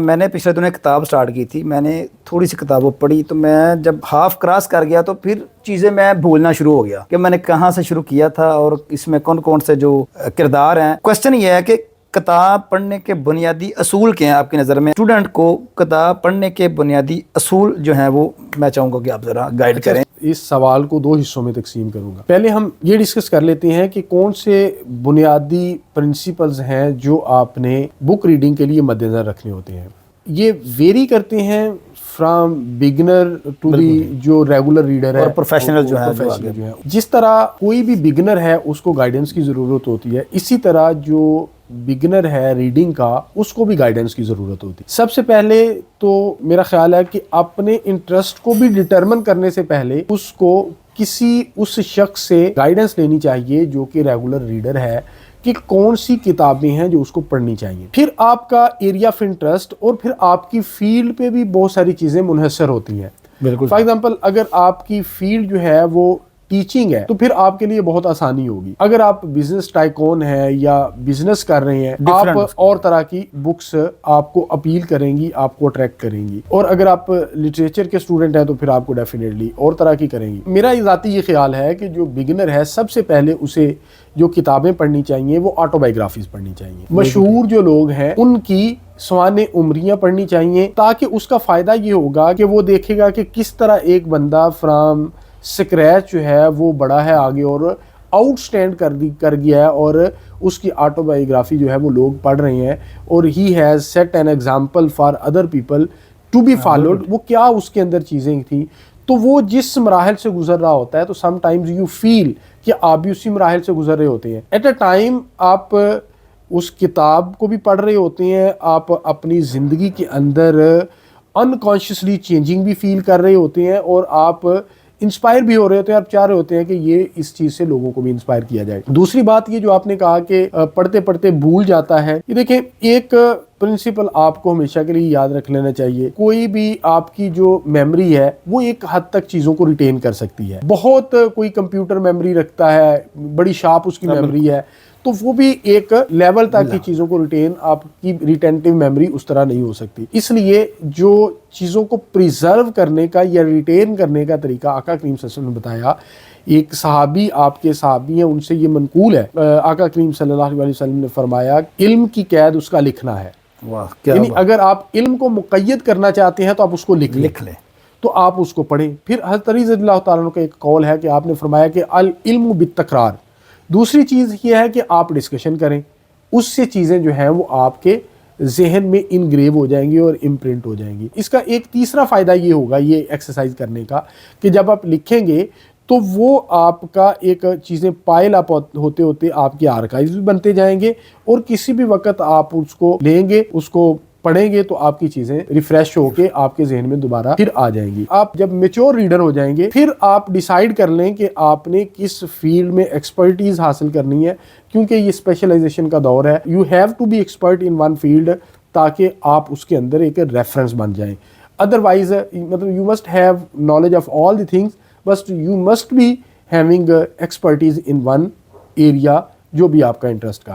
میں نے پچھلے دنوں ایک کتاب سٹارٹ کی تھی. میں نے تھوڑی سی کتابوں پڑھی تو میں جب ہاف کراس کر گیا تو پھر چیزیں میں بھولنا شروع ہو گیا کہ میں نے کہاں سے شروع کیا تھا اور اس میں کون کون سے جو کردار ہیں. کوشچن یہ ہے کہ کتاب پڑھنے کے بنیادی اصول کیا ہیں آپ کی نظر میں؟ اسٹوڈنٹ کو کتاب پڑھنے کے بنیادی اصول جو ہیں وہ میں چاہوں گا کہ آپ ذرا گائیڈ کریں. اس سوال کو دو حصوں میں تقسیم کروں گا. پہلے ہم یہ ڈسکس کر لیتے ہیں کہ کون سے بنیادی پرنسپلز ہیں جو آپ نے بک ریڈنگ کے لیے مد نظر رکھنے ہوتے ہیں. یہ ویری کرتے ہیں فرام بگنر ٹو دی جو ریگولر ریڈر ہے اور پروفیشنل جو ہے. جس طرح کوئی بھی بگنر ہے اس کو گائیڈنس کی ضرورت ہوتی ہے, اسی طرح جو بگنر ہے ریڈنگ کا اس کو بھی گائیڈنس کی ضرورت ہوتی ہے. سب سے پہلے تو میرا خیال ہے کہ اپنے انٹرسٹ کو بھی ڈٹرمن کرنے سے پہلے اس کو کسی اس شخص سے گائیڈنس لینی چاہیے جو کہ ریگولر ریڈر ہے کہ کون سی کتابیں ہیں جو اس کو پڑھنی چاہیے. پھر آپ کا ایریا آف انٹرسٹ اور پھر آپ کی فیلڈ پہ بھی بہت ساری چیزیں منحصر ہوتی ہیں. بالکل. فار ایگزامپل اگر آپ کی فیلڈ جو ہے وہ ٹیچنگ ہے تو پھر آپ کے لیے بہت آسانی ہوگی. اگر آپ بزنس ٹائکون ہے یا بزنس کر رہے ہیں آپ اور طرح کی بکس آپ کو اپیل کریں گی, آپ کو اٹریکٹ کریں گی. اور اگر آپ لٹریچر کے اسٹوڈنٹ ہیں تو پھر آپ کو ڈیفینیٹلی اور طرح کی کریں گی. میرا ذاتی یہ خیال ہے کہ جو بگنر ہے سب سے پہلے اسے جو کتابیں پڑھنی چاہیے وہ آٹو بایوگرافیز پڑھنی چاہیے. مشہور جو لوگ ہیں ان کی سوانح عمریاں پڑھنی چاہیے تاکہ اس کا فائدہ یہ ہوگا کہ وہ دیکھے گا کہ کس طرح ایک بندہ فرام سکریچ جو ہے وہ بڑا ہے آگے اور آؤٹ سٹینڈ کر گیا ہے اور اس کی آٹو بایوگرافی جو ہے وہ لوگ پڑھ رہے ہیں اور he has set an example for other people to be followed. وہ کیا اس کے اندر چیزیں تھیں تو وہ جس مراحل سے گزر رہا ہوتا ہے تو سم ٹائمز یو فیل کہ آپ بھی اسی مراحل سے گزر رہے ہوتے ہیں. ایٹ اے ٹائم آپ اس کتاب کو بھی پڑھ رہے ہوتے ہیں, آپ اپنی زندگی کے اندر انکانشیسلی چینجنگ بھی فیل کر رہے ہوتے ہیں اور آپ انسپائر بھی ہو رہے ہوتے ہیں. آپ چاہ رہے ہوتے ہیں کہ یہ اس چیز سے لوگوں کو بھی انسپائر کیا جائے. دوسری بات یہ جو آپ نے کہا کہ پڑھتے پڑھتے بھول جاتا ہے, یہ دیکھیں ایک پرنسپل آپ کو ہمیشہ کے لیے یاد رکھ لینا چاہیے. کوئی بھی آپ کی جو میموری ہے وہ ایک حد تک چیزوں کو ریٹین کر سکتی ہے. بہت کوئی کمپیوٹر میموری رکھتا ہے, بڑی شارپ اس کی میموری ہے, تو وہ بھی ایک لیول تک کی چیزوں کو ریٹین, آپ کی ریٹینٹیو میموری اس طرح نہیں ہو سکتی. اس لیے جو چیزوں کو پریزرو کرنے کا یا ریٹین کرنے کا طریقہ آقا کریم صلی اللہ علیہ وسلم نے بتایا. ایک صحابی آپ کے صحابی ہیں, ان سے یہ منقول ہے, آقا کریم صلی اللہ علیہ وسلم نے فرمایا علم کی قید اس کا لکھنا ہے. یعنی اگر آپ علم کو مقید کرنا چاہتے ہیں تو آپ اس کو لکھ لیں تو آپ اس کو پڑھیں. پھر حضرت علی رضی اللہ تعالیٰ عنہ کا ایک قول ہے کہ آپ نے فرمایا کہ العلم بالتکرار. دوسری چیز یہ ہے کہ آپ ڈسکشن کریں, اس سے چیزیں جو ہیں وہ آپ کے ذہن میں انگریو ہو جائیں گی اور امپرنٹ ہو جائیں گی. اس کا ایک تیسرا فائدہ یہ ہوگا یہ ایکسرسائز کرنے کا کہ جب آپ لکھیں گے تو وہ آپ کا ایک چیزیں پائل اپ ہوتے ہوتے آپ کے آرکائیوز بھی بنتے جائیں گے اور کسی بھی وقت آپ اس کو لیں گے, اس کو پڑھیں گے تو آپ کی چیزیں ریفریش ہو کے آپ کے ذہن میں دوبارہ پھر آ جائیں گی. آپ جب میچور ریڈر ہو جائیں گے پھر آپ ڈیسائیڈ کر لیں کہ آپ نے کس فیلڈ میں ایکسپرٹیز حاصل کرنی ہے, کیونکہ یہ اسپیشلائزیشن کا دور ہے. You have to be expert in one field تاکہ آپ اس کے اندر ایک ریفرنس بن جائیں. ادروائز مطلب you must have knowledge of all the things, بس you must be having expertise in one area جو بھی آپ کا انٹرسٹ کا ہے.